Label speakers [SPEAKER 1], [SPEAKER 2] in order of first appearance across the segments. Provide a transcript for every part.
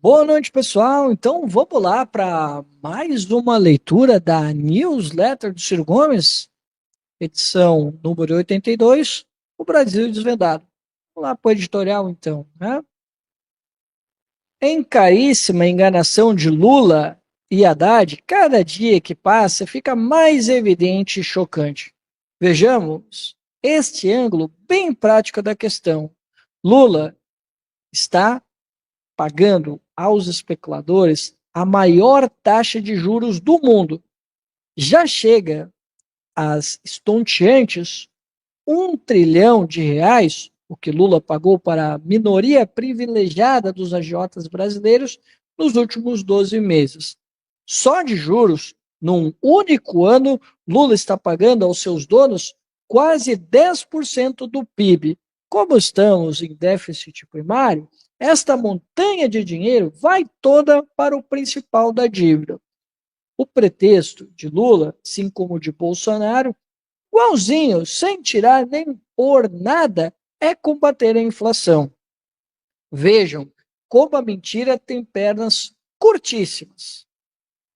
[SPEAKER 1] Boa noite, pessoal. Então, vamos lá para mais uma leitura da newsletter do Ciro Gomes, edição número 82, O Brasil Desvendado. Vamos lá para o editorial, então, né? Em caríssima enganação de Lula e Haddad, cada dia que passa fica mais evidente e chocante. Vejamos este ângulo bem prático da questão. Lula está pagando aos especuladores a maior taxa de juros do mundo. Já chega às estonteantes R$ 1 trilhão, o que Lula pagou para a minoria privilegiada dos agiotas brasileiros nos últimos 12 meses. Só de juros, num único ano, Lula está pagando aos seus donos quase 10% do PIB. Como estamos em déficit primário, esta montanha de dinheiro vai toda para o principal da dívida. O pretexto de Lula, assim como de Bolsonaro, igualzinho, sem tirar nem pôr nada, é combater a inflação. Vejam como a mentira tem pernas curtíssimas.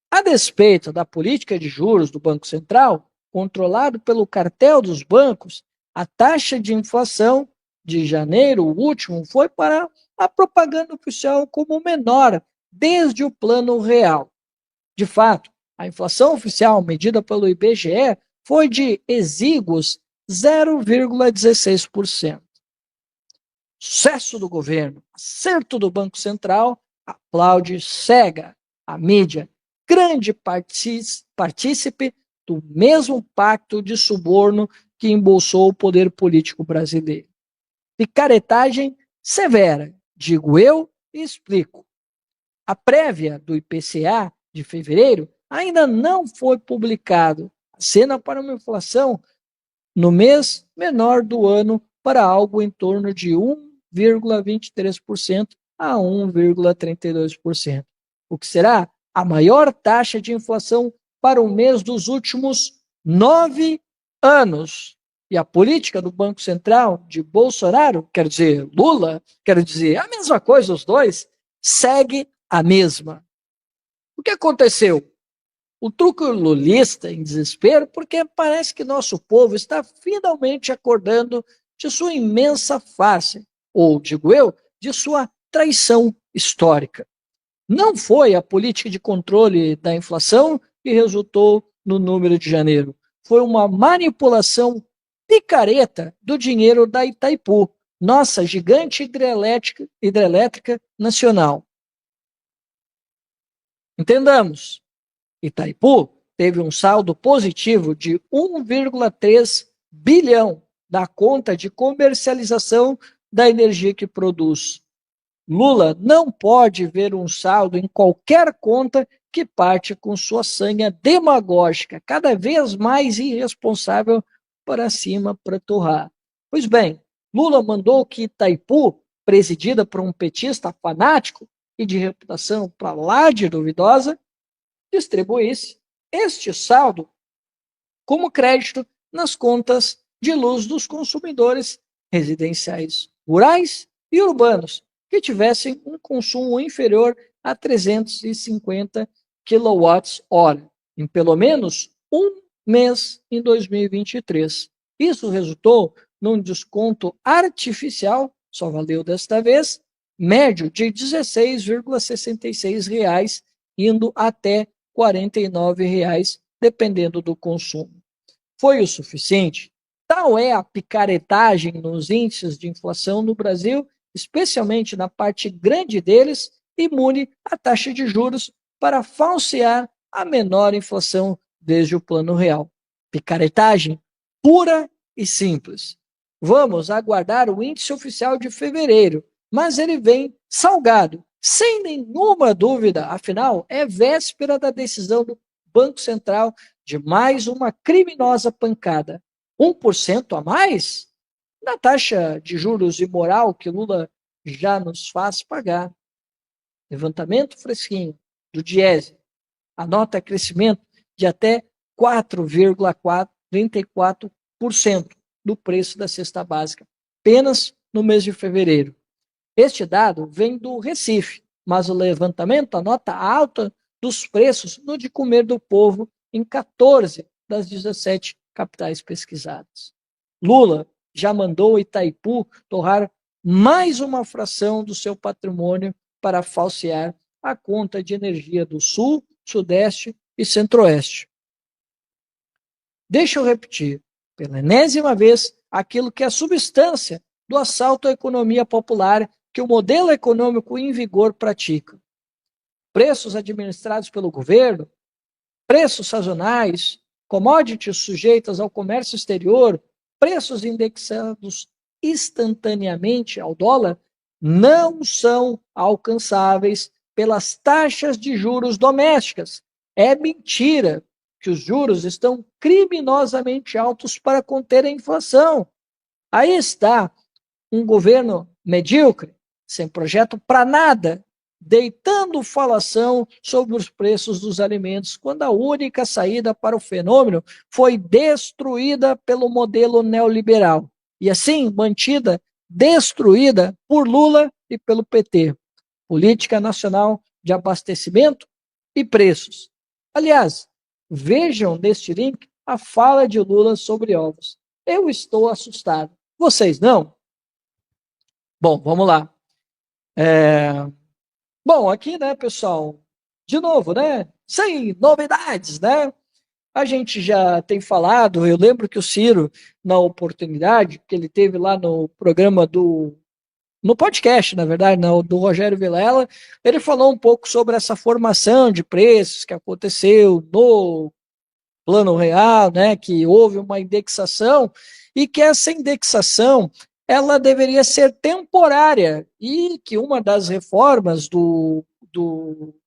[SPEAKER 1] A despeito da política de juros do Banco Central, controlado pelo cartel dos bancos, a taxa de inflação de janeiro último foi para a propaganda oficial como menor desde o Plano Real. De fato, a inflação oficial medida pelo IBGE foi de exíguos 0,16%. Sucesso do governo, acerto do Banco Central, aplaude cega a mídia, grande partícipe do mesmo pacto de suborno que embolsou o poder político brasileiro. Picaretagem severa, digo eu e explico. A prévia do IPCA de fevereiro ainda não foi publicado. A cena para uma inflação no mês menor do ano para algo em torno de 1,23% a 1,32%, o que será a maior taxa de inflação para o mês dos últimos 9 anos. E a política do Banco Central de Bolsonaro, quer dizer, Lula, quer dizer, a mesma coisa os dois, segue a mesma. O que aconteceu? O truque lulista em desespero, porque parece que nosso povo está finalmente acordando de sua imensa farsa, ou, digo eu, de sua traição histórica. Não foi a política de controle da inflação que resultou no número de janeiro. Foi uma manipulação picareta do dinheiro da Itaipu, nossa gigante hidrelétrica nacional. Entendamos. Itaipu teve um saldo positivo de 1,3 bilhão da conta de comercialização da energia que produz. Lula não pode ver um saldo em qualquer conta que parte com sua sanha demagógica, cada vez mais irresponsável para cima para torrar. Pois bem, Lula mandou que Itaipu, presidida por um petista fanático e de reputação para lá de duvidosa, distribuísse este saldo como crédito nas contas de luz dos consumidores residenciais rurais e urbanos que tivessem um consumo inferior a 350 kWh em pelo menos um mês em 2023. Isso resultou num desconto artificial, só valeu desta vez, médio de R$ 16,66, indo até R$ 49, dependendo do consumo. Foi o suficiente? Tal é a picaretagem nos índices de inflação no Brasil, especialmente na parte grande deles, imune à taxa de juros para falsear a menor inflação desde o Plano Real. Picaretagem pura e simples. Vamos aguardar o índice oficial de fevereiro, mas ele vem salgado, sem nenhuma dúvida, afinal, é véspera da decisão do Banco Central de mais uma criminosa pancada. 1% a mais? Na taxa de juros imoral que Lula já nos faz pagar. Levantamento fresquinho do Diese anota crescimento de até 4,34% do preço da cesta básica, apenas no mês de fevereiro. Este dado vem do Recife, mas o levantamento anota a alta dos preços no de comer do povo em 14 das 17 capitais pesquisadas. Lula já mandou Itaipu torrar mais uma fração do seu patrimônio para falsear a conta de energia do Sul, Sudeste e Centro-Oeste. Deixa eu repetir, pela enésima vez, aquilo que é a substância do assalto à economia popular que o modelo econômico em vigor pratica. Preços administrados pelo governo, preços sazonais, commodities sujeitas ao comércio exterior, preços indexados instantaneamente ao dólar, não são alcançáveis pelas taxas de juros domésticas. É mentira que os juros estão criminosamente altos para conter a inflação. Aí está um governo medíocre, sem projeto para nada, deitando falação sobre os preços dos alimentos, quando a única saída para o fenômeno foi destruída pelo modelo neoliberal. E assim, mantida, destruída por Lula e pelo PT. Política Nacional de Abastecimento e Preços. Aliás, vejam neste link a fala de Lula sobre ovos. Eu estou assustado. Vocês não? Bom, vamos lá. Bom, aqui, né, pessoal, de novo, né, sem novidades, né? A gente já tem falado, eu lembro que o Ciro, na oportunidade que ele teve lá no programa no podcast, na verdade, do Rogério Vilela, ele falou um pouco sobre essa formação de preços que aconteceu no Plano Real, né, que houve uma indexação e que essa indexação ela deveria ser temporária e que uma das reformas do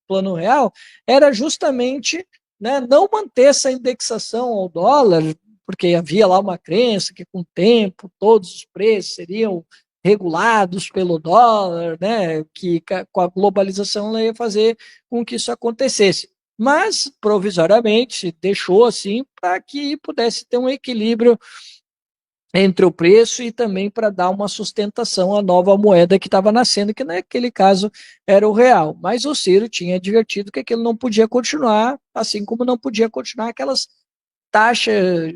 [SPEAKER 1] Plano Real era justamente, né, não manter essa indexação ao dólar, porque havia lá uma crença que com o tempo todos os preços seriam regulados pelo dólar, né, que com a globalização ela ia fazer com que isso acontecesse. Mas, provisoriamente, deixou assim para que pudesse ter um equilíbrio entre o preço e também para dar uma sustentação à nova moeda que estava nascendo, que naquele caso era o real. Mas o Ciro tinha advertido que aquilo não podia continuar, assim como não podia continuar aquelas taxas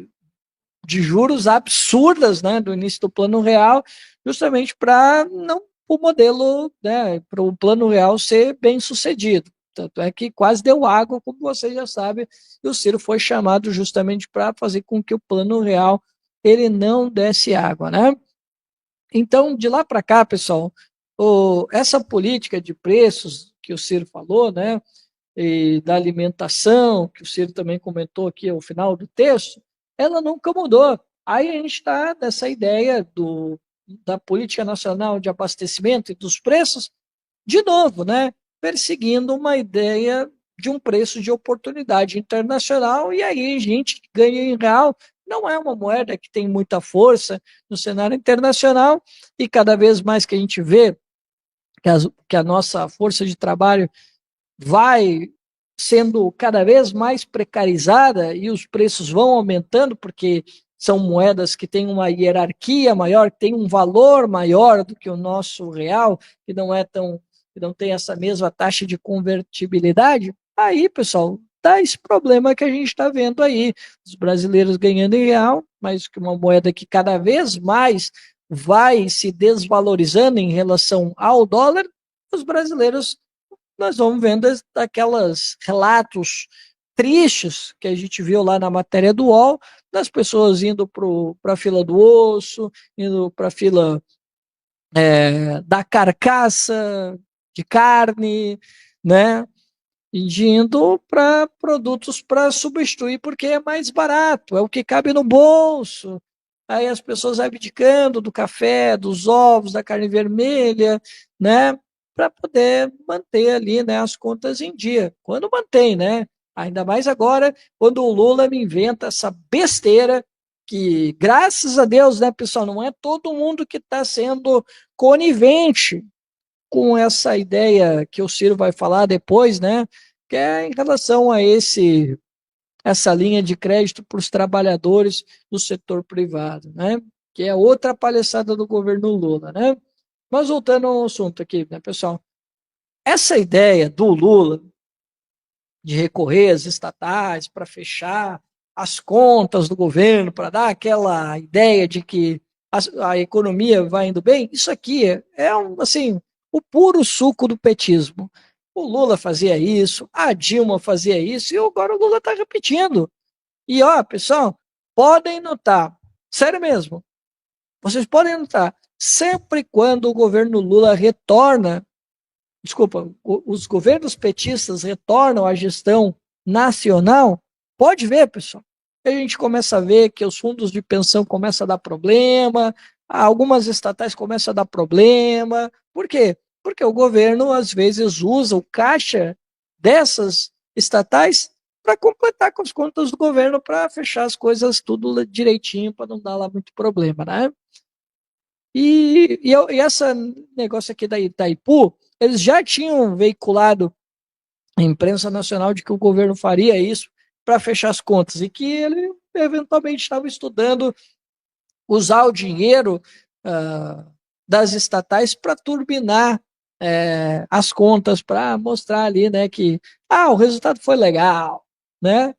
[SPEAKER 1] de juros absurdas, né, do início do Plano Real, justamente para não o modelo, né, para o Plano Real ser bem sucedido. Tanto é que quase deu água, como vocês já sabem, e o Ciro foi chamado justamente para fazer com que o Plano Real ele não desse água, né? Então, de lá para cá, pessoal, essa política de preços que o Ciro falou, né, e da alimentação, que o Ciro também comentou aqui ao final do texto, ela nunca mudou. Aí a gente está nessa ideia da política nacional de abastecimento e dos preços, de novo, né, perseguindo uma ideia de um preço de oportunidade internacional, e aí a gente que ganha em real não é uma moeda que tem muita força no cenário internacional, e cada vez mais que a gente vê que a nossa força de trabalho vai sendo cada vez mais precarizada e os preços vão aumentando, porque são moedas que têm uma hierarquia maior, que têm um valor maior do que o nosso real, que não tem essa mesma taxa de convertibilidade. Aí, pessoal, dá esse problema que a gente está vendo aí, os brasileiros ganhando em real, mas que uma moeda que cada vez mais vai se desvalorizando em relação ao dólar, os brasileiros nós vamos vendo aqueles relatos tristes que a gente viu lá na matéria do UOL, das pessoas indo para a fila do osso, indo para a fila da carcaça de carne, né? E indo para produtos para substituir, porque é mais barato, é o que cabe no bolso. Aí as pessoas abdicando do café, dos ovos, da carne vermelha, né? Para poder manter ali, né, as contas em dia. Quando mantém, né? Ainda mais agora, quando o Lula me inventa essa besteira, que graças a Deus, né, pessoal, não é todo mundo que está sendo conivente com essa ideia que o Ciro vai falar depois, né? Que é em relação a essa linha de crédito para os trabalhadores do setor privado, né? Que é outra palhaçada do governo Lula, né? Mas voltando ao assunto aqui, né, pessoal? essa ideia do Lula de recorrer às estatais para fechar as contas do governo, para dar aquela ideia de que a economia vai indo bem, isso aqui assim, o puro suco do petismo. O Lula fazia isso, a Dilma fazia isso, e agora o Lula está repetindo. E, ó, pessoal, podem notar, sério mesmo, vocês podem notar, sempre quando o governo Lula retorna, desculpa, os governos petistas retornam à gestão nacional, pode ver, pessoal. A gente começa a ver que os fundos de pensão começam a dar problema, algumas estatais começam a dar problema. Por quê? Porque o governo, às vezes, usa o caixa dessas estatais para completar com as contas do governo, para fechar as coisas tudo direitinho, para não dar lá muito problema, né? E esse negócio aqui da Itaipu, eles já tinham veiculado a imprensa nacional de que o governo faria isso para fechar as contas e que ele eventualmente estava estudando usar o dinheiro das estatais para turbinar as contas, para mostrar ali, né, que o resultado foi legal, né?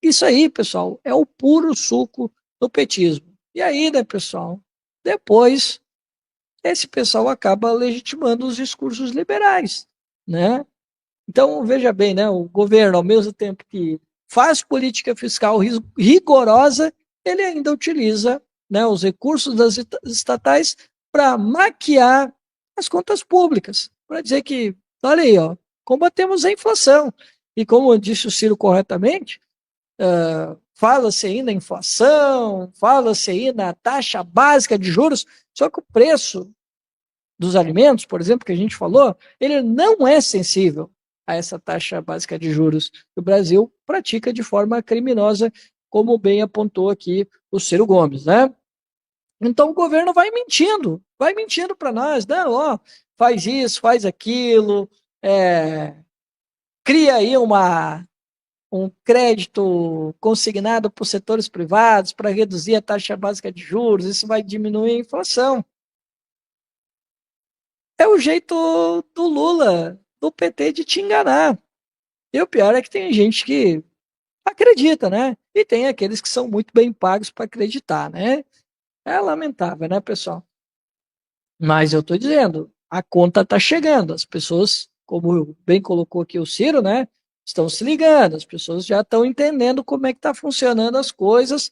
[SPEAKER 1] Isso aí, pessoal, é o puro suco do petismo. E aí, né, pessoal, depois esse pessoal acaba legitimando os discursos liberais, né? Então, veja bem, né, o governo, ao mesmo tempo que faz política fiscal rigorosa, ele ainda utiliza, né, os recursos das estatais para maquiar as contas públicas, para dizer que, olha aí, ó, combatemos a inflação. E como disse o Ciro corretamente, fala-se aí na inflação, fala-se aí na taxa básica de juros, só que o preço dos alimentos, por exemplo, que a gente falou, ele não é sensível a essa taxa básica de juros que o Brasil pratica de forma criminosa, como bem apontou aqui o Ciro Gomes, né? Então o governo vai mentindo para nós, né? Ó, faz isso, faz aquilo, cria aí um crédito consignado por setores privados para reduzir a taxa básica de juros, isso vai diminuir a inflação. É o jeito do Lula, do PT, de te enganar. E o pior é que tem gente que acredita, né? E tem aqueles que são muito bem pagos para acreditar, né? É lamentável, né, pessoal? Mas eu estou dizendo, a conta está chegando. As pessoas, como bem colocou aqui o Ciro, né? Estão se ligando, as pessoas já estão entendendo como é que está funcionando as coisas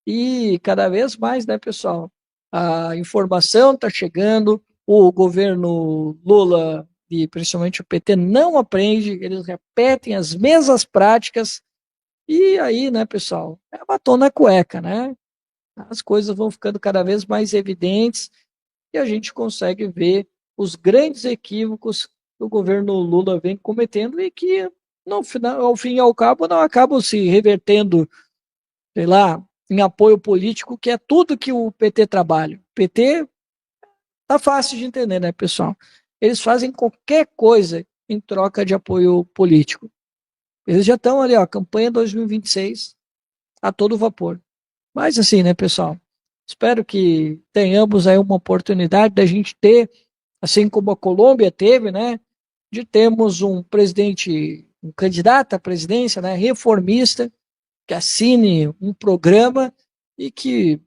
[SPEAKER 1] e cada vez mais, né, pessoal? A informação está chegando, o governo Lula e principalmente o PT não aprende, eles repetem as mesmas práticas e aí, né, pessoal, é batom na cueca, né? As coisas vão ficando cada vez mais evidentes e a gente consegue ver os grandes equívocos que o governo Lula vem cometendo e que, no final, ao fim e ao cabo, não acabam se revertendo, sei lá, em apoio político, que é tudo que o PT trabalha. O PT tá fácil de entender, né, pessoal? Eles fazem qualquer coisa em troca de apoio político. Eles já estão ali, ó, campanha 2026 a todo vapor. Mas assim, né, pessoal? Espero que tenhamos aí uma oportunidade da gente ter, assim como a Colômbia teve, né, de termos um presidente, um candidato à presidência, né, reformista, que assine um programa e que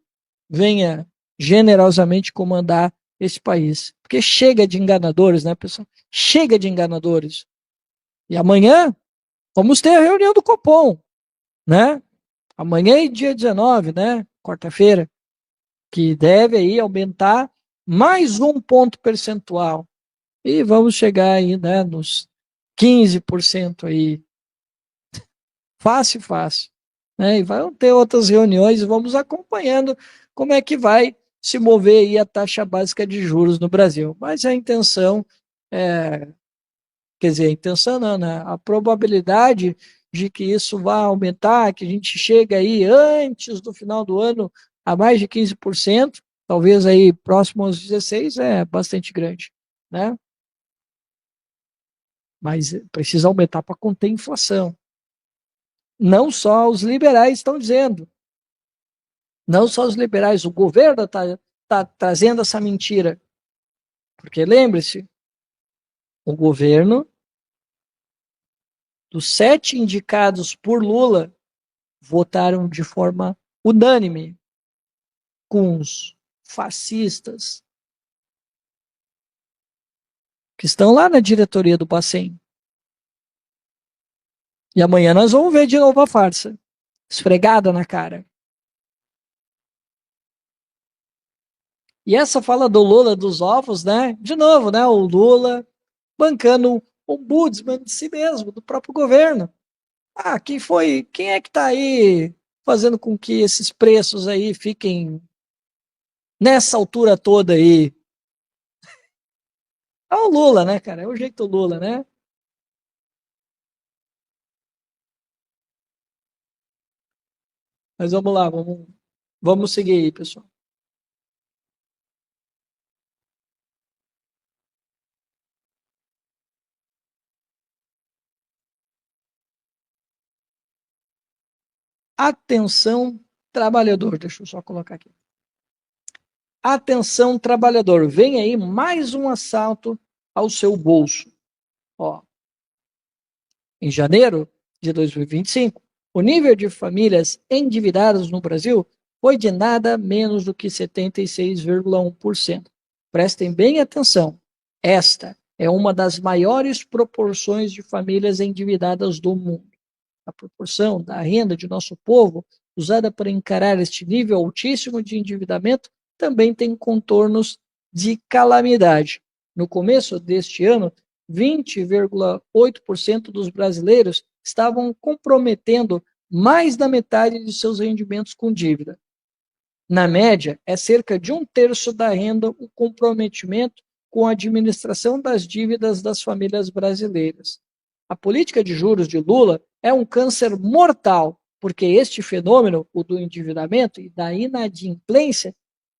[SPEAKER 1] venha generosamente comandar esse país. Porque chega de enganadores, né, pessoal? Chega de enganadores. E amanhã vamos ter a reunião do Copom, né? Amanhã é dia 19, né? Quarta-feira, que deve aí aumentar mais um ponto percentual. E vamos chegar aí, né, nos 15% aí. Fácil, fácil. Né? E vão ter outras reuniões e vamos acompanhando como é que vai se mover aí a taxa básica de juros no Brasil. Mas a intenção, é, quer dizer, a intenção não, né? A probabilidade de que isso vá aumentar, que a gente chegue aí antes do final do ano a mais de 15%, talvez aí próximo aos 16%, é bastante grande, né? Mas precisa aumentar para conter a inflação. Não só os liberais estão dizendo, não só os liberais, o governo está trazendo essa mentira. Porque lembre-se, O governo, dos 7 indicados por Lula, votaram de forma unânime com os fascistas que estão lá na diretoria do Bacen. E amanhã nós vamos ver de novo a farsa. Esfregada na cara. E essa fala do Lula dos ovos, né? De novo, né? O Lula bancando o ombudsman de si mesmo, do próprio governo. Ah, quem é que está aí fazendo com que esses preços aí fiquem nessa altura toda aí? É o Lula, né, cara? É o jeito Lula, né? Mas vamos lá, vamos seguir aí, pessoal. Atenção, trabalhador. Deixa eu só colocar aqui. Atenção, trabalhador. Vem aí mais um assalto ao seu bolso. Ó, em janeiro de 2025, o nível de famílias endividadas no Brasil foi de nada menos do que 76,1%. Prestem bem atenção. Esta é uma das maiores proporções de famílias endividadas do mundo. A proporção da renda de nosso povo usada para encarar este nível altíssimo de endividamento também tem contornos de calamidade. No começo deste ano, 20,8% dos brasileiros estavam comprometendo mais da metade de seus rendimentos com dívida. Na média, é cerca de um terço da renda o comprometimento com a administração das dívidas das famílias brasileiras. A política de juros de Lula é um câncer mortal, porque este fenômeno, o do endividamento e da inadimplência,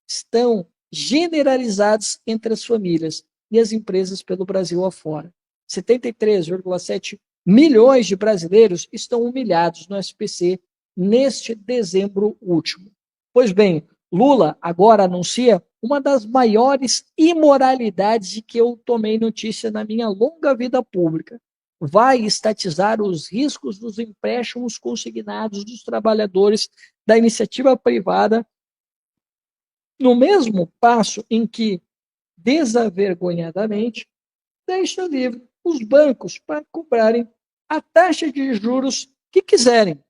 [SPEAKER 1] estão generalizados entre as famílias e as empresas pelo Brasil afora. 73,7 milhões de brasileiros estão humilhados no SPC neste dezembro último. Pois bem, Lula agora anuncia uma das maiores imoralidades de que eu tomei notícia na minha longa vida pública. Vai estatizar os riscos dos empréstimos consignados dos trabalhadores da iniciativa privada, no mesmo passo em que, desavergonhadamente, deixa livre os bancos para cobrarem a taxa de juros que quiserem.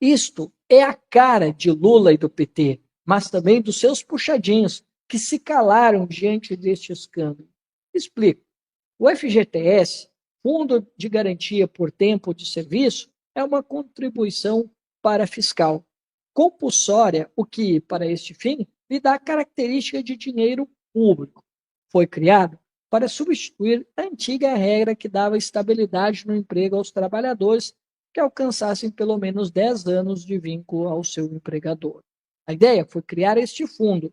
[SPEAKER 1] Isto é a cara de Lula e do PT, mas também dos seus puxadinhos, que se calaram diante deste escândalo. Explico. O FGTS, Fundo de Garantia por Tempo de Serviço, é uma contribuição para fiscal compulsória, o que, para este fim, lhe dá característica de dinheiro público. Foi criado para substituir a antiga regra que dava estabilidade no emprego aos trabalhadores que alcançassem pelo menos 10 anos de vínculo ao seu empregador. A ideia foi criar este fundo,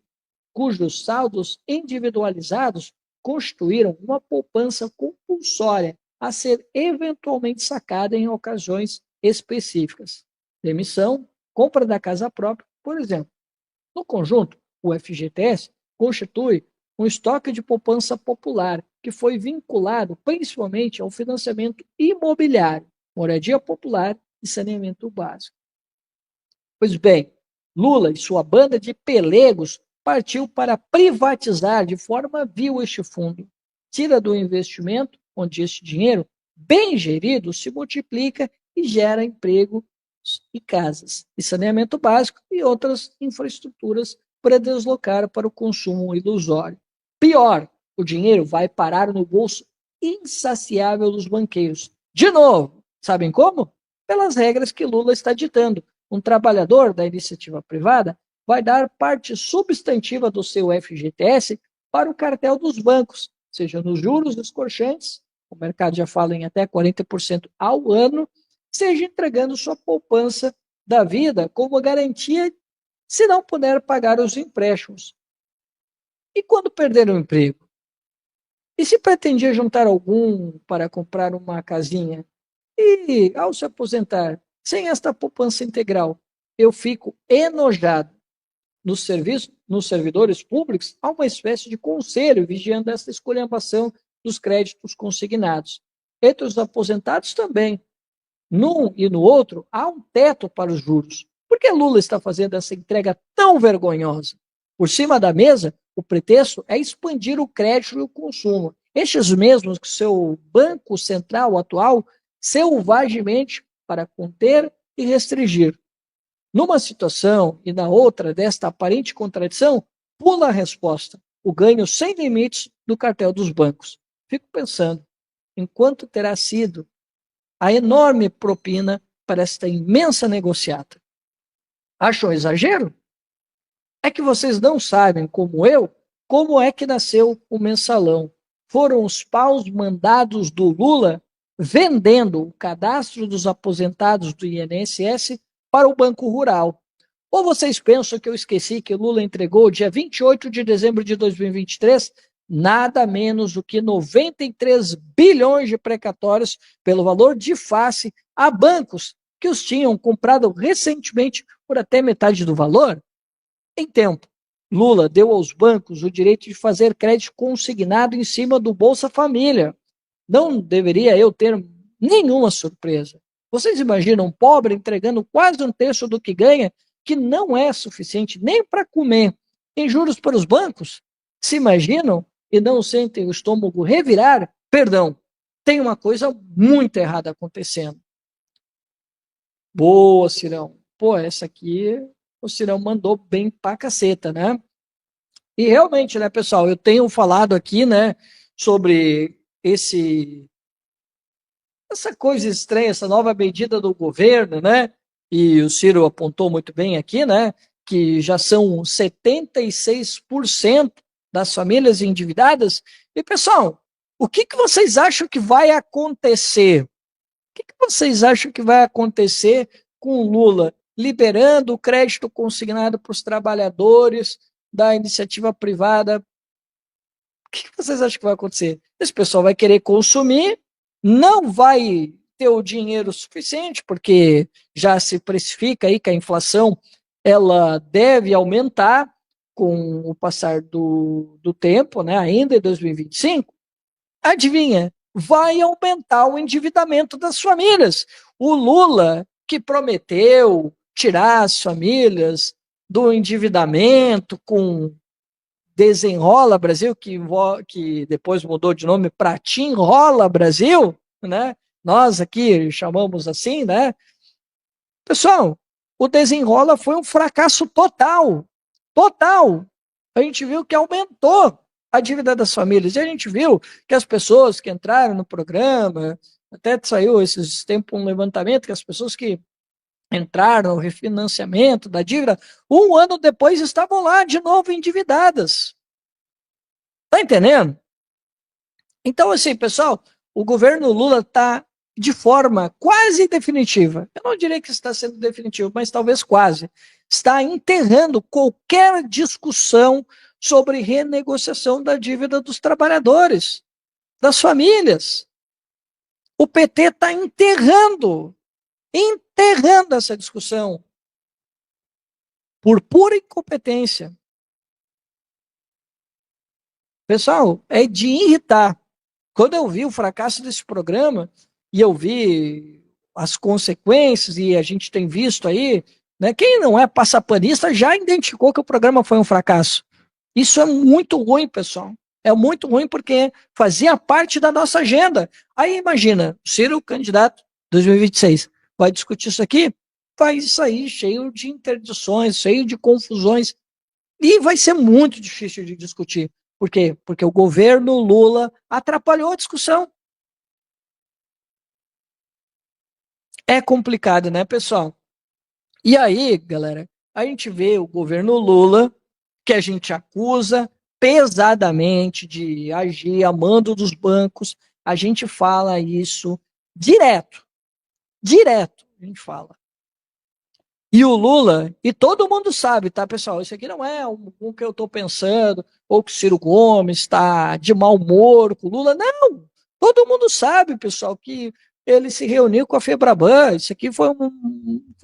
[SPEAKER 1] cujos saldos individualizados constituíram uma poupança compulsória a ser eventualmente sacada em ocasiões específicas. Demissão, compra da casa própria, por exemplo. No conjunto, o FGTS constitui um estoque de poupança popular que foi vinculado principalmente ao financiamento imobiliário, moradia popular e saneamento básico. Pois bem, Lula e sua banda de pelegos partiu para privatizar de forma vil este fundo. Tira do investimento, onde este dinheiro, bem gerido, se multiplica e gera emprego e casas, e saneamento básico e outras infraestruturas para deslocar para o consumo ilusório. Pior, o dinheiro vai parar no bolso insaciável dos banqueiros. De novo, sabem como? Pelas regras que Lula está ditando. Um trabalhador da iniciativa privada vai dar parte substantiva do seu FGTS para o cartel dos bancos, seja nos juros escorchantes, o mercado já fala em até 40% ao ano, seja entregando sua poupança da vida como garantia se não puder pagar os empréstimos. E quando perder o emprego? E se pretendia juntar algum para comprar uma casinha? E, ao se aposentar, sem esta poupança integral, eu fico enojado. Nos serviços, nos servidores públicos, há uma espécie de conselho vigiando essa esculhambação dos créditos consignados. Entre os aposentados também. Num e no outro, há um teto para os juros. Por que Lula está fazendo essa entrega tão vergonhosa? Por cima da mesa, o pretexto é expandir o crédito e o consumo. Estes mesmos que seu Banco Central atual selvagemente para conter e restringir. Numa situação e na outra desta aparente contradição, pula a resposta, o ganho sem limites do cartel dos bancos. Fico pensando em quanto terá sido a enorme propina para esta imensa negociata. Acham exagero? É que vocês não sabem, como eu, como é que nasceu o mensalão. Foram os paus mandados do Lula vendendo o cadastro dos aposentados do INSS para o Banco Rural. Ou vocês pensam que eu esqueci que Lula entregou, dia 28 de dezembro de 2023, nada menos do que 93 bilhões de precatórios pelo valor de face a bancos que os tinham comprado recentemente por até metade do valor? Em tempo, Lula deu aos bancos o direito de fazer crédito consignado em cima do Bolsa Família. Não deveria eu ter nenhuma surpresa. Vocês imaginam um pobre entregando quase um terço do que ganha, que não é suficiente nem para comer, em juros para os bancos? Se imaginam e não sentem o estômago revirar? Perdão, tem uma coisa muito errada acontecendo. Boa, Cirão. Pô, essa aqui o Cirão mandou bem pra caceta, né? E realmente, né, pessoal, eu tenho falado aqui, né, sobre essa coisa estranha, essa nova medida do governo, né? E o Ciro apontou muito bem aqui, né, que já são 76% das famílias endividadas. E, pessoal, o que vocês acham que vai acontecer? O que vocês acham que vai acontecer com o Lula liberando o crédito consignado para os trabalhadores da iniciativa privada? O que vocês acham que vai acontecer? Esse pessoal vai querer consumir, não vai ter o dinheiro suficiente, porque já se precifica aí que a inflação ela deve aumentar com o passar do tempo, né, ainda em 2025. Adivinha? Vai aumentar o endividamento das famílias. O Lula, que prometeu tirar as famílias do endividamento com Desenrola Brasil, que depois mudou de nome para Tim Rola Brasil, né? Nós aqui chamamos assim, né? Pessoal, o Desenrola foi um fracasso total. Total. A gente viu que aumentou a dívida das famílias. E a gente viu que as pessoas que entraram no programa, até saiu esses tempos um levantamento, que as pessoas que entraram no refinanciamento da dívida, um ano depois estavam lá de novo endividadas. Tá entendendo? Então, assim, pessoal, o governo Lula está de forma quase definitiva. Eu não diria que está sendo definitivo, mas talvez quase. Está enterrando qualquer discussão sobre renegociação da dívida dos trabalhadores, das famílias. O PT está enterrando essa discussão por pura incompetência. Pessoal, é de irritar. Quando eu vi o fracasso desse programa e eu vi as consequências, e a gente tem visto aí, né, quem não é passapanista já identificou que o programa foi um fracasso. Isso é muito ruim, pessoal. É muito ruim porque fazia parte da nossa agenda. Aí imagina, Ciro, candidato 2026, vai discutir isso aqui, vai sair cheio de interdições, cheio de confusões, e vai ser muito difícil de discutir. Por quê? Porque o governo Lula atrapalhou a discussão. É complicado, né, pessoal? E aí, galera, a gente vê o governo Lula, que a gente acusa pesadamente de agir a mando dos bancos, a gente fala isso direto, a gente fala. E o Lula, e todo mundo sabe, tá, pessoal? Isso aqui não é o que eu estou pensando, ou que o Ciro Gomes está de mau humor com o Lula. Não! Todo mundo sabe, pessoal, que ele se reuniu com a Febraban. Isso aqui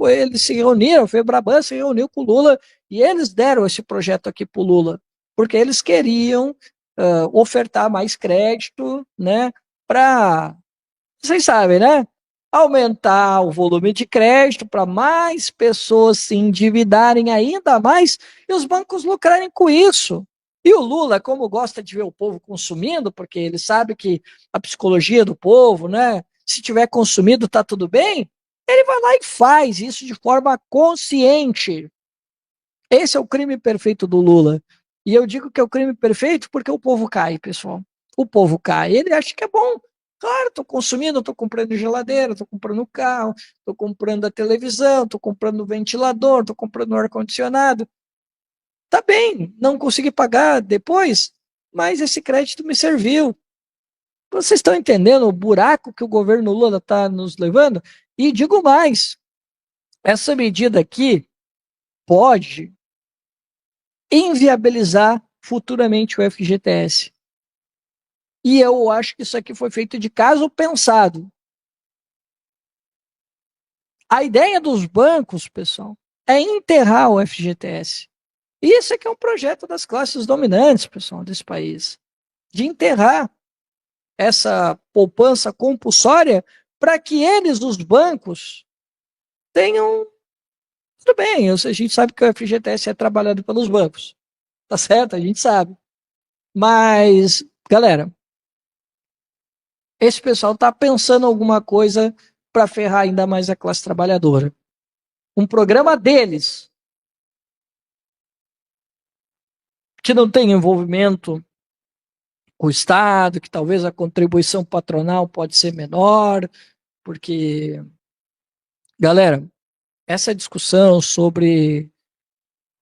[SPEAKER 1] eles se reuniram, a Febraban se reuniu com o Lula, e eles deram esse projeto aqui para o Lula, porque eles queriam ofertar mais crédito, né? Para, vocês sabem, né? Aumentar o volume de crédito para mais pessoas se endividarem ainda mais e os bancos lucrarem com isso. E o Lula, como gosta de ver o povo consumindo, porque ele sabe que a psicologia do povo, né? Se tiver consumido, tá tudo bem. Ele vai lá e faz isso de forma consciente. Esse é o crime perfeito do Lula. E eu digo que é o crime perfeito porque o povo cai, pessoal. O povo cai. Ele acha que é bom. Claro, estou consumindo, estou comprando geladeira, estou comprando carro, estou comprando a televisão, estou comprando ventilador, estou comprando ar-condicionado. Tá bem, não consegui pagar depois, mas esse crédito me serviu. Vocês estão entendendo o buraco que o governo Lula está nos levando? E digo mais, essa medida aqui pode inviabilizar futuramente o FGTS. E eu acho que isso aqui foi feito de caso pensado. A ideia dos bancos, pessoal, é enterrar o FGTS. Isso aqui é um projeto das classes dominantes, pessoal, desse país. De enterrar essa poupança compulsória para que eles, os bancos, tenham. Tudo bem, a gente sabe que o FGTS é trabalhado pelos bancos. Tá certo? A gente sabe. Mas, galera, esse pessoal está pensando alguma coisa para ferrar ainda mais a classe trabalhadora. Um programa deles, que não tem envolvimento com o Estado, que talvez a contribuição patronal pode ser menor, porque, galera, essa discussão sobre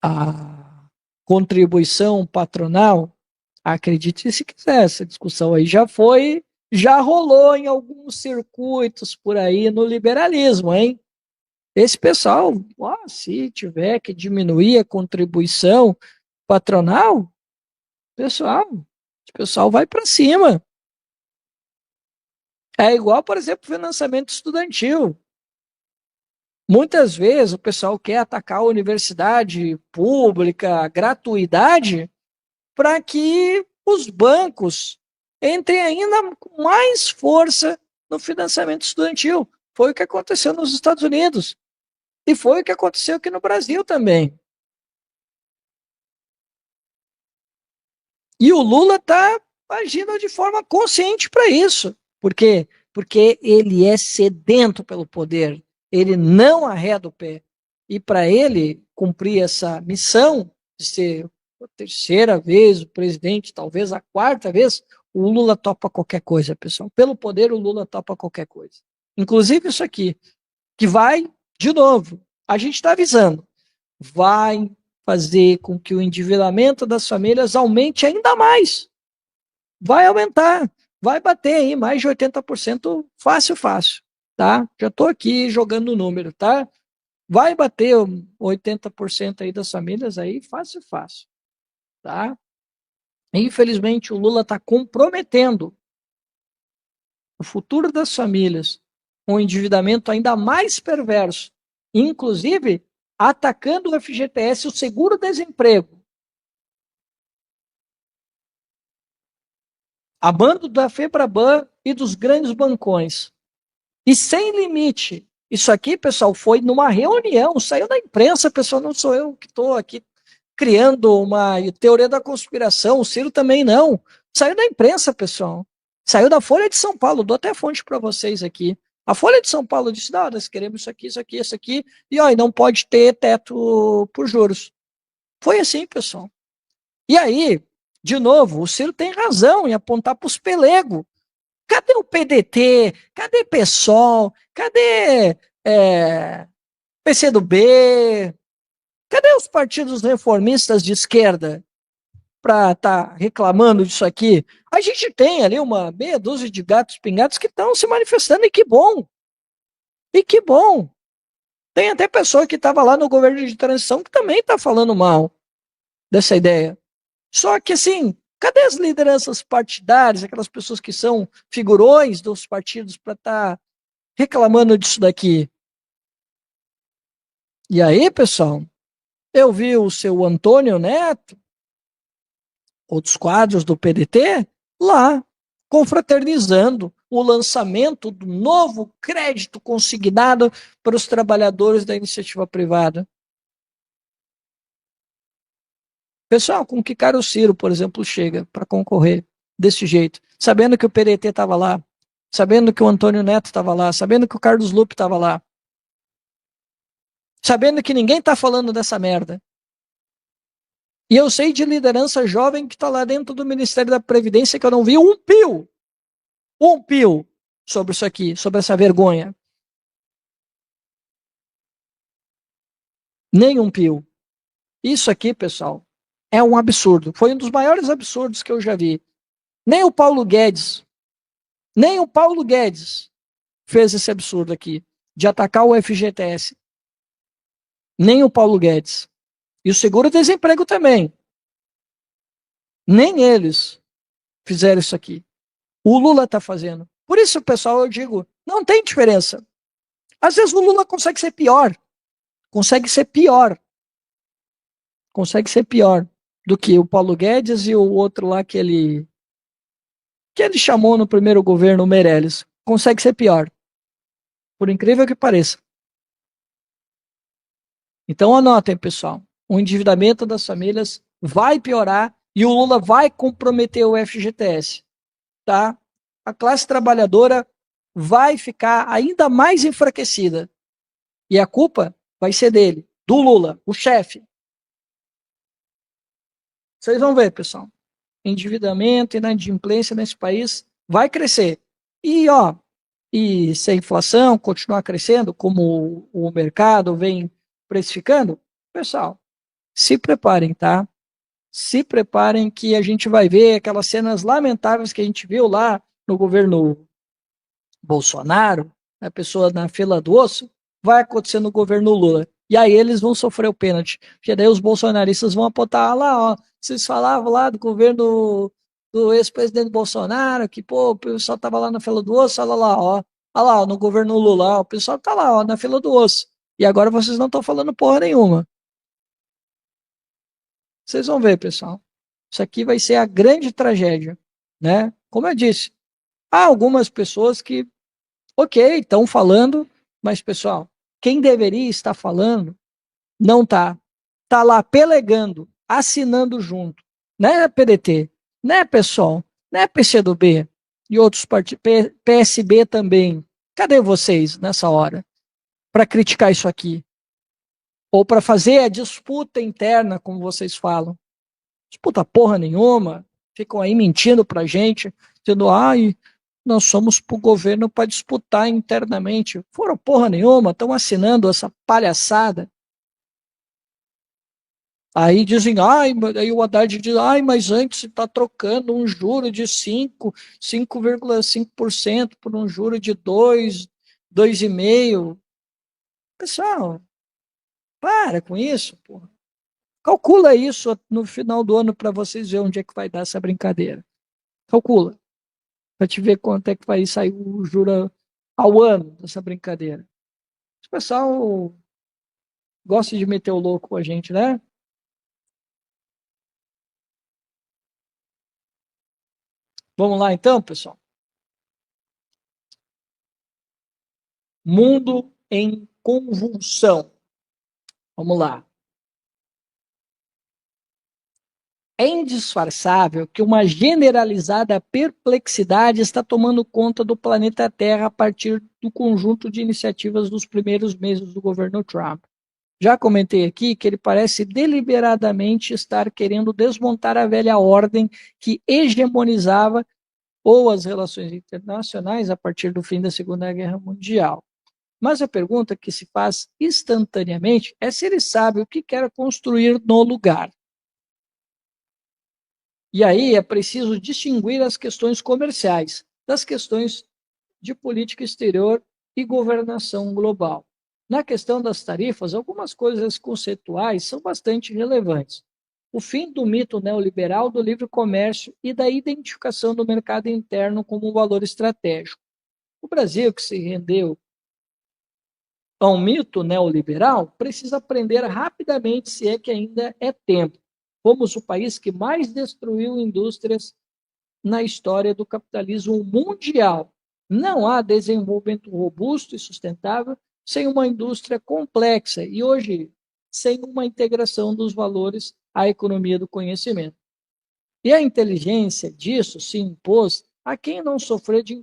[SPEAKER 1] a contribuição patronal, acredite se quiser, essa discussão aí já rolou em alguns circuitos por aí no liberalismo, hein? Esse pessoal, ó, se tiver que diminuir a contribuição patronal, pessoal, o pessoal vai para cima. É igual, por exemplo, financiamento estudantil. Muitas vezes o pessoal quer atacar a universidade pública, a gratuidade, para que os bancos entrem ainda com mais força no financiamento estudantil. Foi o que aconteceu nos Estados Unidos. E foi o que aconteceu aqui no Brasil também. E o Lula está agindo de forma consciente para isso. Por quê? Porque ele é sedento pelo poder. Ele não arreda o pé. E para ele cumprir essa missão de ser a terceira vez o presidente, talvez a quarta vez, o Lula topa qualquer coisa, pessoal. Pelo poder, o Lula topa qualquer coisa. Inclusive isso aqui, que vai, de novo, a gente está avisando, vai fazer com que o endividamento das famílias aumente ainda mais. Vai aumentar, vai bater aí mais de 80% fácil, fácil, tá? Já estou aqui jogando o número, tá? Vai bater 80% aí das famílias aí fácil, fácil, tá? Infelizmente, o Lula está comprometendo o futuro das famílias com um endividamento ainda mais perverso, inclusive atacando o FGTS, o seguro-desemprego, a bando da Febraban e dos grandes bancões. E sem limite. Isso aqui, pessoal, foi numa reunião, saiu da imprensa, pessoal, não sou eu que estou aqui criando uma teoria da conspiração, o Ciro também não. Saiu da imprensa, pessoal. Saiu da Folha de São Paulo, dou até a fonte para vocês aqui. A Folha de São Paulo disse, não, nós queremos isso aqui, isso aqui, isso aqui, e ó, não pode ter teto por juros. Foi assim, pessoal. E aí, de novo, o Ciro tem razão em apontar para os pelegos. Cadê o PDT? Cadê PSOL? Cadê PCdoB? Cadê os partidos reformistas de esquerda para estar reclamando disso aqui? A gente tem ali uma meia dúzia de gatos pingados que estão se manifestando, e que bom! E que bom! Tem até pessoa que estava lá no governo de transição que também está falando mal dessa ideia. Só que, assim, cadê as lideranças partidárias, aquelas pessoas que são figurões dos partidos para estar reclamando disso daqui? E aí, pessoal, eu vi o seu Antônio Neto outros quadros do PDT, lá, confraternizando o lançamento do novo crédito consignado para os trabalhadores da iniciativa privada. Pessoal, com que cara o Ciro, por exemplo, chega para concorrer desse jeito? Sabendo que o PDT estava lá, sabendo que o Antônio Neto estava lá, sabendo que o Carlos Lupe estava lá, sabendo que ninguém está falando dessa merda. E eu sei de liderança jovem que está lá dentro do Ministério da Previdência que eu não vi um pio sobre isso aqui, sobre essa vergonha. Nem um pio. Isso aqui, pessoal, é um absurdo. Foi um dos maiores absurdos que eu já vi. Nem o Paulo Guedes, nem o Paulo Guedes fez esse absurdo aqui, de atacar o FGTS. Nem o Paulo Guedes. E o seguro-desemprego também. Nem eles fizeram isso aqui. O Lula está fazendo. Por isso, pessoal, eu digo, não tem diferença. Às vezes o Lula consegue ser pior. Consegue ser pior. Consegue ser pior do que o Paulo Guedes e o outro lá que ele chamou no primeiro governo, o Meirelles. Consegue ser pior. Por incrível que pareça. Então anotem, pessoal. O endividamento das famílias vai piorar e o Lula vai comprometer o FGTS. Tá? A classe trabalhadora vai ficar ainda mais enfraquecida. E a culpa vai ser dele, do Lula, o chefe. Vocês vão ver, pessoal. Endividamento e inadimplência nesse país vai crescer. E se a inflação continuar crescendo, como o mercado vem precificando, pessoal, se preparem, tá? Se preparem que a gente vai ver aquelas cenas lamentáveis que a gente viu lá no governo Bolsonaro, a pessoa na fila do osso, vai acontecer no governo Lula. E aí eles vão sofrer o pênalti. Porque daí os bolsonaristas vão apontar lá, ó, vocês falavam lá do governo do ex-presidente Bolsonaro, que, pô, o pessoal tava lá na fila do osso, olha lá, ó. Olha lá, no governo Lula, ó, o pessoal tá lá, ó, na fila do osso. E agora vocês não estão falando porra nenhuma. Vocês vão ver, pessoal. Isso aqui vai ser a grande tragédia, né? Como eu disse, há algumas pessoas que, ok, estão falando, mas, pessoal, quem deveria estar falando não tá. Tá lá pelegando, assinando junto. Né, PDT? Né, pessoal? Né, PCdoB? E outros partidos, PSB também. Cadê vocês nessa hora para criticar isso aqui? Ou para fazer a disputa interna, como vocês falam? Disputa porra nenhuma. Ficam aí mentindo pra gente, dizendo, ai, nós somos pro governo para disputar internamente. Foram porra nenhuma, estão assinando essa palhaçada. Aí dizem, ai, aí o Haddad diz, ai, mas antes você está trocando um juro de 5,5% por um juro de 2,5%. Pessoal, para com isso, porra. Calcula isso no final do ano para vocês verem onde é que vai dar essa brincadeira. Calcula, para te ver quanto é que vai sair o juro ao ano dessa brincadeira. O pessoal gosta de meter o louco com a gente, né? Vamos lá então, pessoal. Mundo em convulsão. Vamos lá. É indisfarçável que uma generalizada perplexidade está tomando conta do planeta Terra a partir do conjunto de iniciativas dos primeiros meses do governo Trump. Já comentei aqui que ele parece deliberadamente estar querendo desmontar a velha ordem que hegemonizava ou as relações internacionais a partir do fim da Segunda Guerra Mundial. Mas a pergunta que se faz instantaneamente é se ele sabe o que quer construir no lugar. E aí é preciso distinguir as questões comerciais das questões de política exterior e governação global. Na questão das tarifas, algumas coisas conceituais são bastante relevantes. O fim do mito neoliberal do livre comércio e da identificação do mercado interno como um valor estratégico. O Brasil, que se rendeu a um mito neoliberal, precisa aprender rapidamente, se é que ainda é tempo, fomos o país que mais destruiu indústrias na história do capitalismo mundial. Não há desenvolvimento robusto e sustentável sem uma indústria complexa e hoje sem uma integração dos valores à economia do conhecimento. E a inteligência disso se impôs a quem não sofreu de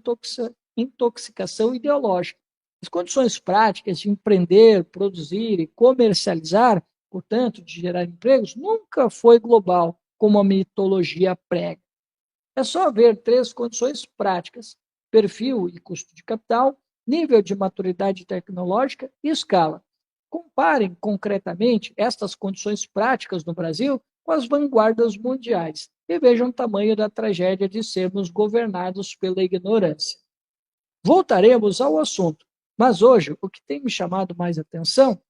[SPEAKER 1] intoxicação ideológica. As condições práticas de empreender, produzir e comercializar, portanto, de gerar empregos, nunca foi global, como a mitologia prega. É só ver 3 condições práticas: perfil e custo de capital, nível de maturidade tecnológica e escala. Comparem concretamente estas condições práticas no Brasil com as vanguardas mundiais e vejam o tamanho da tragédia de sermos governados pela ignorância. Voltaremos ao assunto, mas hoje o que tem me chamado mais atenção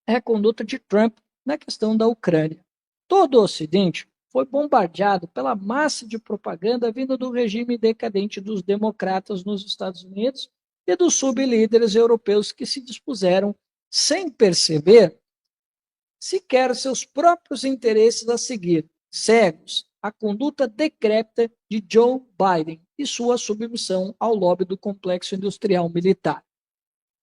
[SPEAKER 1] é a conduta de Trump na questão da Ucrânia. Todo o Ocidente foi bombardeado pela massa de propaganda vinda do regime decadente dos democratas nos Estados Unidos e dos sublíderes europeus que se dispuseram, sem perceber sequer seus próprios interesses, a seguir, cegos, a conduta decrépita de Joe Biden e sua submissão ao lobby do complexo industrial militar.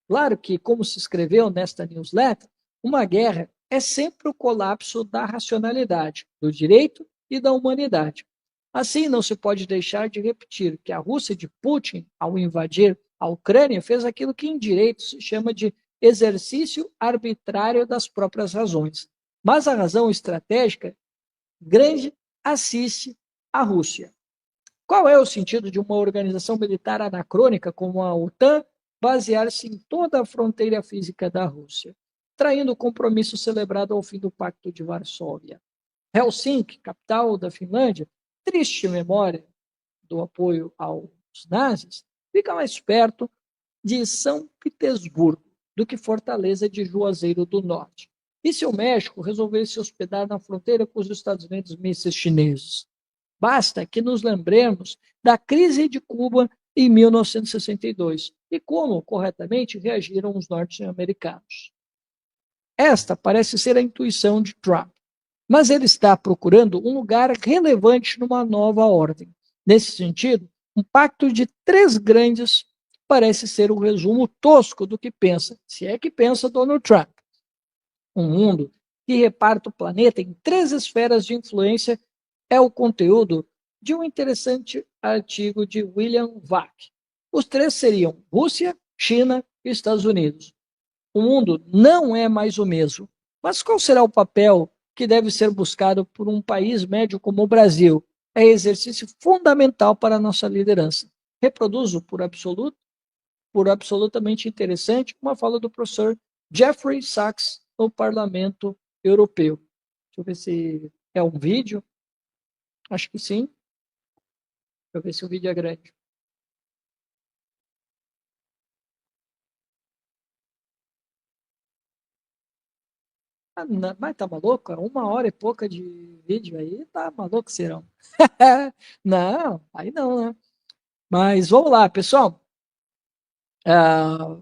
[SPEAKER 1] Claro que, como se escreveu nesta newsletter, uma guerra é sempre o colapso da racionalidade, do direito e da humanidade. Assim, não se pode deixar de repetir que a Rússia de Putin, ao invadir a Ucrânia, fez aquilo que em direito se chama de exercício arbitrário das próprias razões. Mas a razão estratégica grande assiste à Rússia. Qual é o sentido de uma organização militar anacrônica como a OTAN basear-se em toda a fronteira física da Rússia, traindo o compromisso celebrado ao fim do Pacto de Varsóvia? Helsinki, capital da Finlândia, triste memória do apoio aos nazis, fica mais perto de São Petersburgo do que Fortaleza de Juazeiro do Norte. E se o México resolvesse se hospedar na fronteira com os Estados Unidos, mísseis chineses? Basta que nos lembremos da crise de Cuba em 1962 e como corretamente reagiram os norte-americanos. Esta parece ser a intuição de Trump, mas ele está procurando um lugar relevante numa nova ordem. Nesse sentido, um pacto de 3 grandes parece ser o resumo tosco do que pensa, se é que pensa Donald Trump. Um mundo que reparta o planeta em 3 esferas de influência é o conteúdo de um interessante artigo de William Vac. Os 3 seriam Rússia, China e Estados Unidos. O mundo não é mais o mesmo. Mas qual será o papel que deve ser buscado por um país médio como o Brasil? É exercício fundamental para a nossa liderança. Reproduzo por absolutamente interessante uma fala do professor Jeffrey Sachs no Parlamento Europeu. Deixa eu ver se é um vídeo. Acho que sim. Deixa eu ver se o vídeo é grande. Ah, não, mas tá maluco? 1 hora e pouca de vídeo aí, tá maluco, serão? Não, aí não, né? Mas vamos lá, pessoal.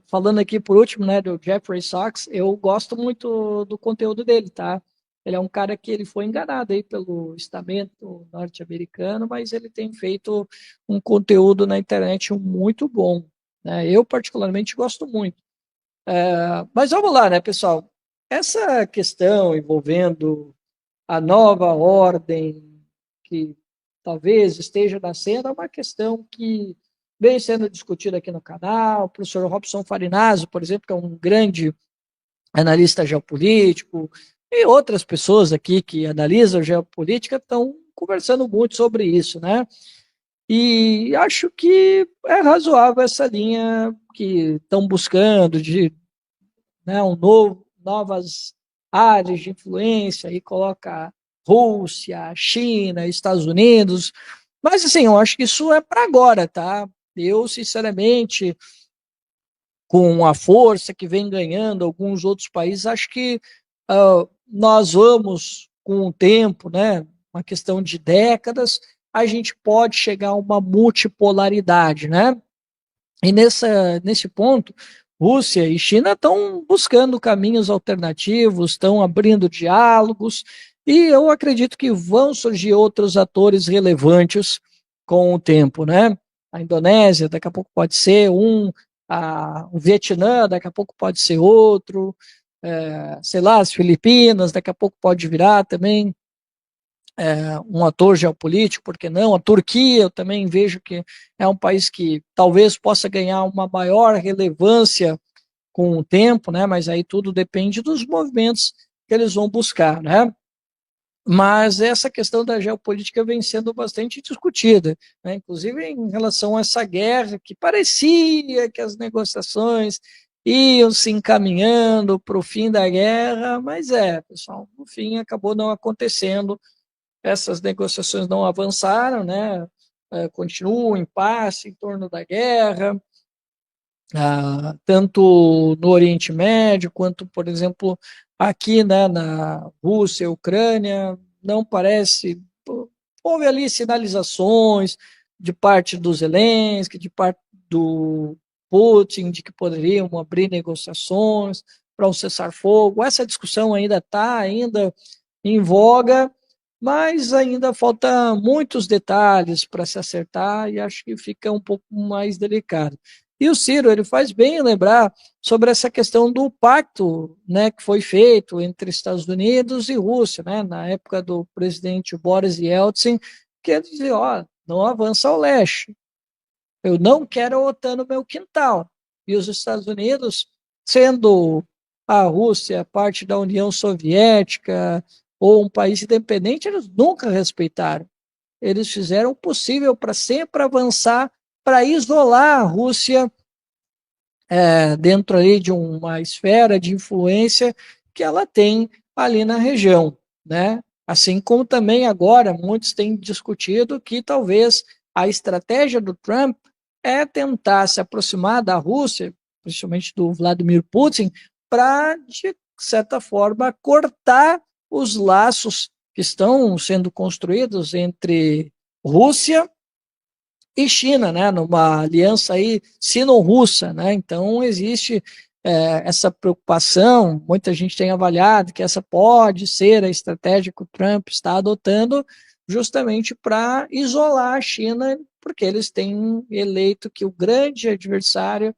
[SPEAKER 1] Falando aqui por último, né, do Jeffrey Sachs, eu gosto muito do conteúdo dele, tá? Ele é um cara que ele foi enganado aí pelo estamento norte-americano, mas ele tem feito um conteúdo na internet muito bom, né? Eu particularmente gosto muito. Mas vamos lá, né, pessoal? Essa questão envolvendo a nova ordem que talvez esteja nascendo é uma questão que vem sendo discutida aqui no canal. O professor Robson Farinazzo, por exemplo, que é um grande analista geopolítico, e outras pessoas aqui que analisam geopolítica estão conversando muito sobre isso, né? E acho que é razoável essa linha que estão buscando de, né, novas áreas de influência, e coloca Rússia, China, Estados Unidos. Mas, assim, eu acho que isso é para agora, tá? Eu, sinceramente, com a força que vem ganhando alguns outros países, acho que nós vamos, com o tempo, né, uma questão de décadas, a gente pode chegar a uma multipolaridade, né? E nesse ponto, Rússia e China estão buscando caminhos alternativos, estão abrindo diálogos, E eu acredito que vão surgir outros atores relevantes com o tempo, né? A Indonésia, daqui a pouco pode ser o Vietnã, daqui a pouco pode ser outro, sei lá, as Filipinas, daqui a pouco pode virar também um ator geopolítico, por que não? A Turquia, eu também vejo que é um país que talvez possa ganhar uma maior relevância com o tempo, né? Mas aí tudo depende dos movimentos que eles vão buscar, né? Mas essa questão da geopolítica vem sendo bastante discutida, né? Inclusive em relação a essa guerra, que parecia que as negociações iam se encaminhando para o fim da guerra, mas pessoal, no fim acabou não acontecendo, essas negociações não avançaram, né? Continua o impasse em torno da guerra, tanto no Oriente Médio, quanto, por exemplo, aqui, né, na Rússia e Ucrânia, não parece. Houve ali sinalizações de parte do Zelensky, de parte do Putin, de que poderiam abrir negociações para um cessar-fogo. Essa discussão ainda está ainda em voga, mas ainda falta muitos detalhes para se acertar e acho que fica um pouco mais delicado. E o Ciro, ele faz bem em lembrar sobre essa questão do pacto, né, que foi feito entre Estados Unidos e Rússia, né, na época do presidente Boris Yeltsin, que ele dizia, ó, não avança ao leste, eu não quero a OTAN no meu quintal. E os Estados Unidos, sendo a Rússia parte da União Soviética ou um país independente, eles nunca respeitaram. Eles fizeram o possível para sempre avançar, para isolar a Rússia dentro ali de uma esfera de influência que ela tem ali na região, né? Assim como também agora muitos têm discutido que talvez a estratégia do Trump é tentar se aproximar da Rússia, principalmente do Vladimir Putin, para, de certa forma, cortar os laços que estão sendo construídos entre Rússia e China, né, numa aliança aí sino-russa, né, então existe essa preocupação, muita gente tem avaliado que essa pode ser a estratégia que o Trump está adotando justamente para isolar a China, porque eles têm eleito que o grande adversário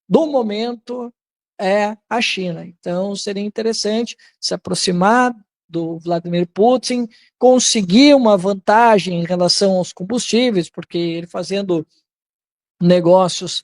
[SPEAKER 1] do momento é a China. Então, seria interessante se aproximar do Vladimir Putin, conseguir uma vantagem em relação aos combustíveis, porque ele fazendo negócios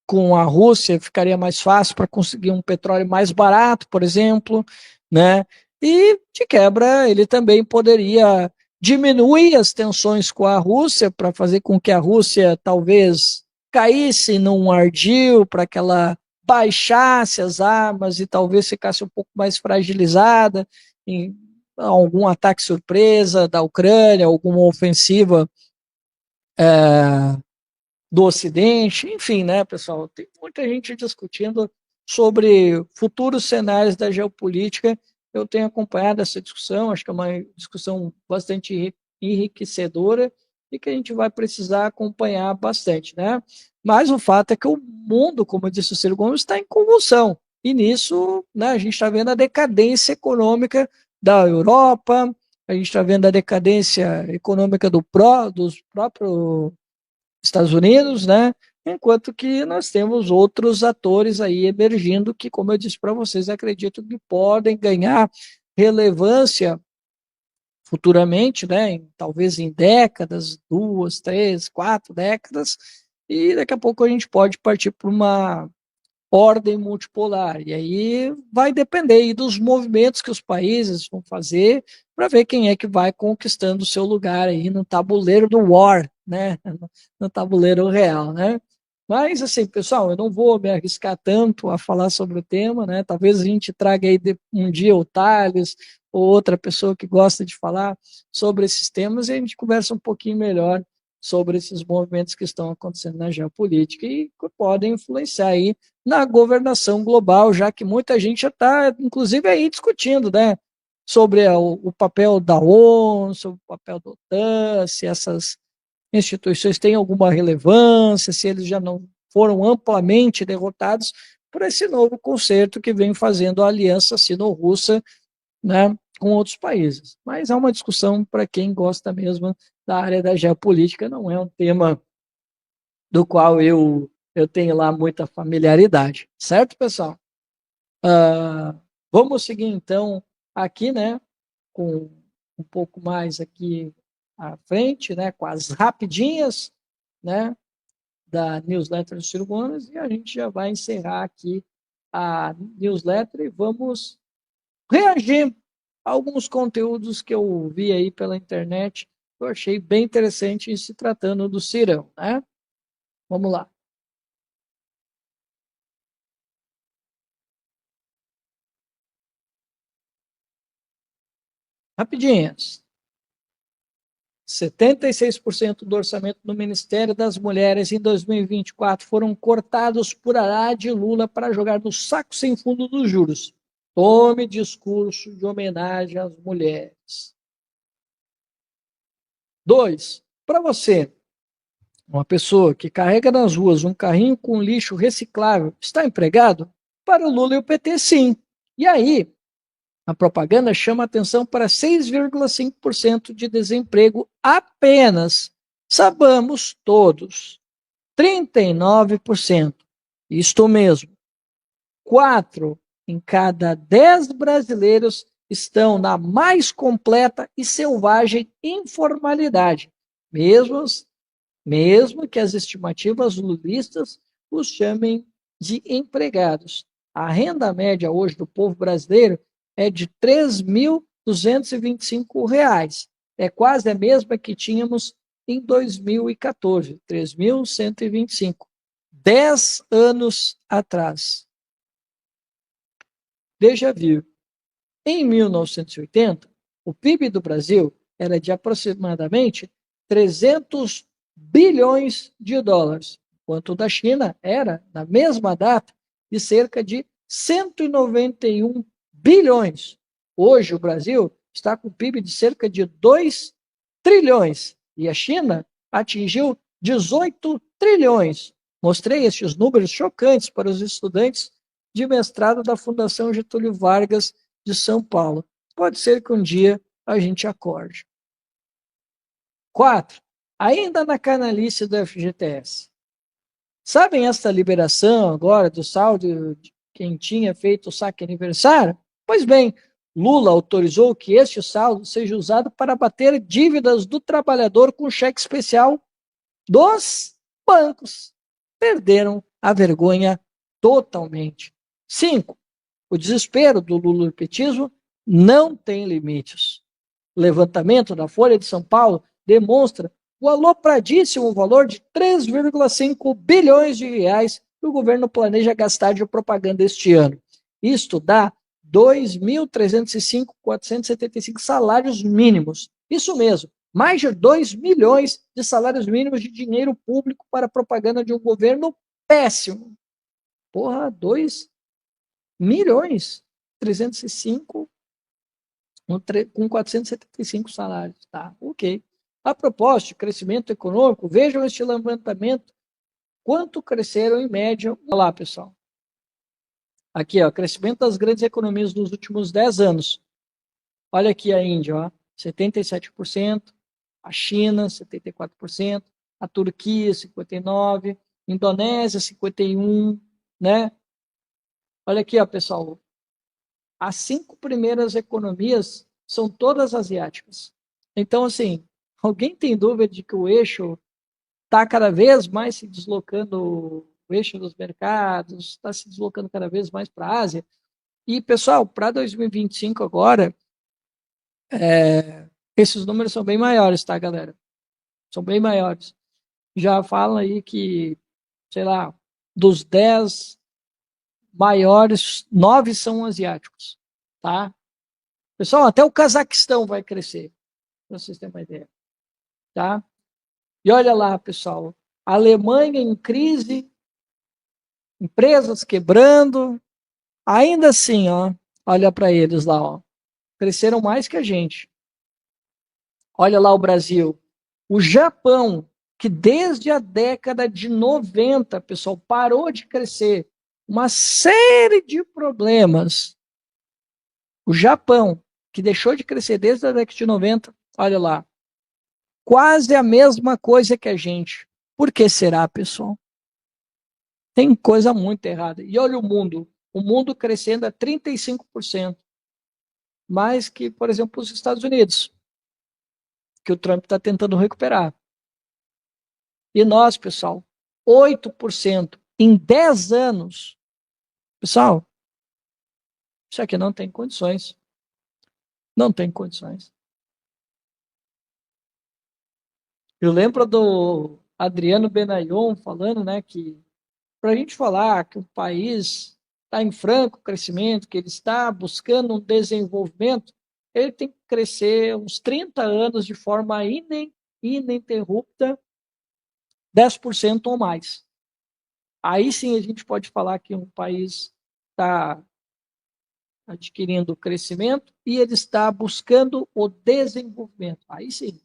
[SPEAKER 1] com a Rússia ficaria mais fácil para conseguir um petróleo mais barato, por exemplo, né? E de quebra ele também poderia diminuir as tensões com a Rússia para fazer com que a Rússia talvez caísse num ardil, para que ela baixasse as armas e talvez ficasse um pouco mais fragilizada em algum ataque surpresa da Ucrânia, alguma ofensiva do Ocidente, enfim, né, pessoal? Tem muita gente discutindo sobre futuros cenários da geopolítica. Eu tenho acompanhado essa discussão, acho que é uma discussão bastante enriquecedora e que a gente vai precisar acompanhar bastante, né? Mas o fato é que o mundo, como disse o Ciro Gomes, está em convulsão. E nisso, né, a gente está vendo a decadência econômica da Europa, a gente está vendo a decadência econômica dos próprios Estados Unidos, né? Enquanto que nós temos outros atores aí emergindo que, como eu disse para vocês, acredito que podem ganhar relevância futuramente, né? Talvez em décadas, 2, 3, 4 décadas, e daqui a pouco a gente pode partir para uma ordem multipolar. E aí vai depender aí dos movimentos que os países vão fazer para ver quem é que vai conquistando o seu lugar aí no tabuleiro do War, né? No tabuleiro real, né? Mas assim, pessoal, eu não vou me arriscar tanto a falar sobre o tema, né? Talvez a gente traga aí um dia o Thales ou outra pessoa que gosta de falar sobre esses temas e a gente conversa um pouquinho melhor sobre esses movimentos que estão acontecendo na geopolítica e que podem influenciar aí na governação global, já que muita gente já está, inclusive, aí discutindo, né, sobre o papel da ONU, sobre o papel da OTAN, se essas instituições têm alguma relevância, se eles já não foram amplamente derrotados por esse novo concerto que vem fazendo a aliança sino-russa, né, com outros países. Mas é uma discussão para quem gosta mesmo da área da geopolítica, não é um tema do qual eu tenho lá muita familiaridade. Certo, pessoal? Vamos seguir então aqui, né, com um pouco mais aqui à frente, né, com as rapidinhas, né, da newsletter do Ciro Gomes, e a gente já vai encerrar aqui a newsletter e vamos reagir a alguns conteúdos que eu vi aí pela internet, que eu achei bem interessante se tratando do Cirão, né? Vamos lá. Rapidinhas. 76% do orçamento do Ministério das Mulheres em 2024 foram cortados por Haddad e Lula para jogar no saco sem fundo dos juros. Tome discurso de homenagem às mulheres. 2. Para você, uma pessoa que carrega nas ruas um carrinho com lixo reciclável, está empregado? Para o Lula e o PT, sim. E aí, a propaganda chama atenção para 6,5% de desemprego apenas. Sabamos todos. 39%. Isto mesmo. 4 em cada 10 brasileiros estão na mais completa e selvagem informalidade, mesmo que as estimativas lulistas os chamem de empregados. A renda média hoje do povo brasileiro é de R$ 3.225. É quase a mesma que tínhamos em 2014, 3.125. 10 anos atrás. Déjà vu. Em 1980, o PIB do Brasil era de aproximadamente 300 bilhões de dólares, enquanto o da China era, na mesma data, de cerca de 191 bilhões. Hoje, o Brasil está com PIB de cerca de 2 trilhões e a China atingiu 18 trilhões. Mostrei estes números chocantes para os estudantes de mestrado da Fundação Getúlio Vargas de São Paulo. Pode ser que um dia a gente acorde. 4. Ainda na canalice do FGTS. Sabem esta liberação agora do saldo de quem tinha feito o saque aniversário? Pois bem, Lula autorizou que este saldo seja usado para abater dívidas do trabalhador com cheque especial dos bancos. Perderam a vergonha totalmente. 5. O desespero do lulopetismo não tem limites. O levantamento da Folha de São Paulo demonstra o alopradíssimo valor de 3,5 bilhões de reais que o governo planeja gastar de propaganda este ano. Isto dá 2.305.475 salários mínimos. Isso mesmo, mais de 2 milhões de salários mínimos de dinheiro público para a propaganda de um governo péssimo. Porra, 2 milhões, 305 com 475 salários. Tá, ok. A propósito de crescimento econômico, vejam este levantamento. Quanto cresceram em média? Olha lá, pessoal. Aqui, ó, crescimento das grandes economias nos últimos 10 anos. Olha aqui a Índia, ó, 77%, a China, 74%, a Turquia, 59%, Indonésia, 51%, né? Olha aqui, ó, pessoal. As 5 primeiras economias são todas asiáticas. Então, assim, alguém tem dúvida de que o eixo está cada vez mais se deslocando, o eixo dos mercados está se deslocando cada vez mais para a Ásia? E, pessoal, para 2025 agora, esses números são bem maiores, tá, galera? São bem maiores. Já falam aí que, sei lá, dos 10 maiores, 9 são asiáticos, tá? Pessoal, até o Cazaquistão vai crescer, para vocês terem uma ideia, tá? E olha lá, pessoal, a Alemanha em crise, empresas quebrando, ainda assim, ó, olha para eles lá, ó, cresceram mais que a gente. Olha lá o Brasil, o Japão, que desde a década de 90, pessoal, parou de crescer, uma série de problemas. O Japão, que deixou de crescer desde a década de 90, olha lá, quase a mesma coisa que a gente. Por que será, pessoal? Tem coisa muito errada. E olha o mundo crescendo a 35%, mais que, por exemplo, os Estados Unidos, que o Trump está tentando recuperar. E nós, pessoal, 8% em 10 anos. Pessoal, isso aqui não tem condições. Não tem condições. Eu lembro do Adriano Benayon falando, né, que para a gente falar que o país está em franco crescimento, que ele está buscando um desenvolvimento, ele tem que crescer uns 30 anos de forma ininterrupta, 10% ou mais. Aí sim a gente pode falar que um país está adquirindo crescimento e ele está buscando o desenvolvimento. Aí sim.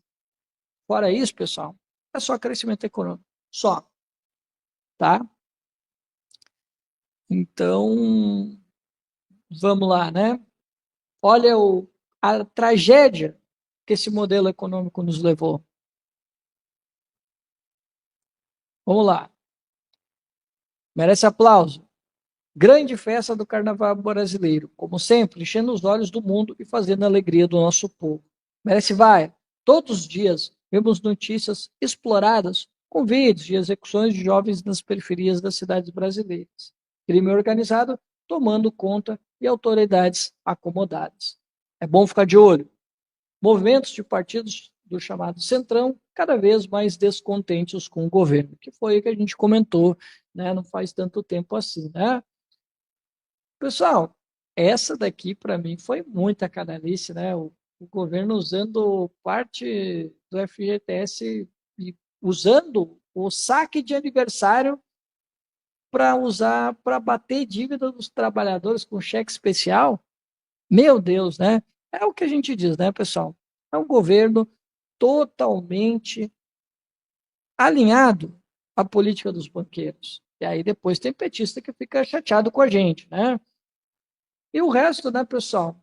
[SPEAKER 1] Fora isso, pessoal, é só crescimento econômico. Só. Tá? Então, vamos lá, né? Olha a tragédia que esse modelo econômico nos levou. Vamos lá. Merece aplauso. Grande festa do carnaval brasileiro, como sempre, enchendo os olhos do mundo e fazendo a alegria do nosso povo. Merece vai. Todos os dias vemos notícias exploradas com vídeos de execuções de jovens nas periferias das cidades brasileiras. Crime organizado tomando conta e autoridades acomodadas. É bom ficar de olho. Movimentos de partidos do chamado Centrão cada vez mais descontentes com o governo, que foi o que a gente comentou, né, não faz tanto tempo assim, né? Pessoal, essa daqui para mim foi muita canalice, né? O governo usando parte do FGTS e usando o saque de aniversário para usar para bater dívida dos trabalhadores com cheque especial. Meu Deus, né? É o que a gente diz, né, pessoal? É um governo totalmente alinhado à política dos banqueiros. E aí depois tem petista que fica chateado com a gente, né? E o resto, né, pessoal?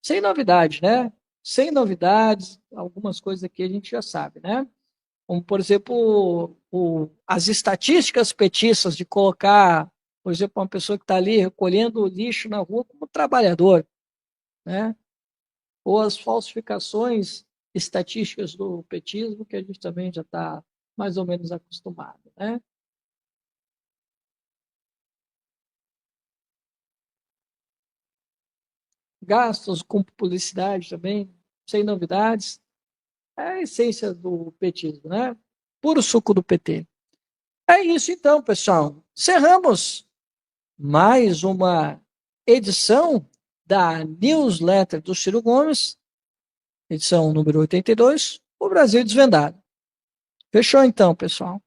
[SPEAKER 1] Sem novidade, né? Sem novidades, algumas coisas aqui a gente já sabe, né? Como, por exemplo, as estatísticas petistas de colocar, por exemplo, uma pessoa que está ali recolhendo lixo na rua como trabalhador, né? Ou as falsificações estatísticas do petismo, que a gente também já está mais ou menos acostumado, né? Gastos com publicidade também, sem novidades. É a essência do petismo, né? Puro suco do PT. É isso então, pessoal. Cerramos mais uma edição da newsletter do Ciro Gomes, edição número 82, o Brasil Desvendado. Fechou então, pessoal.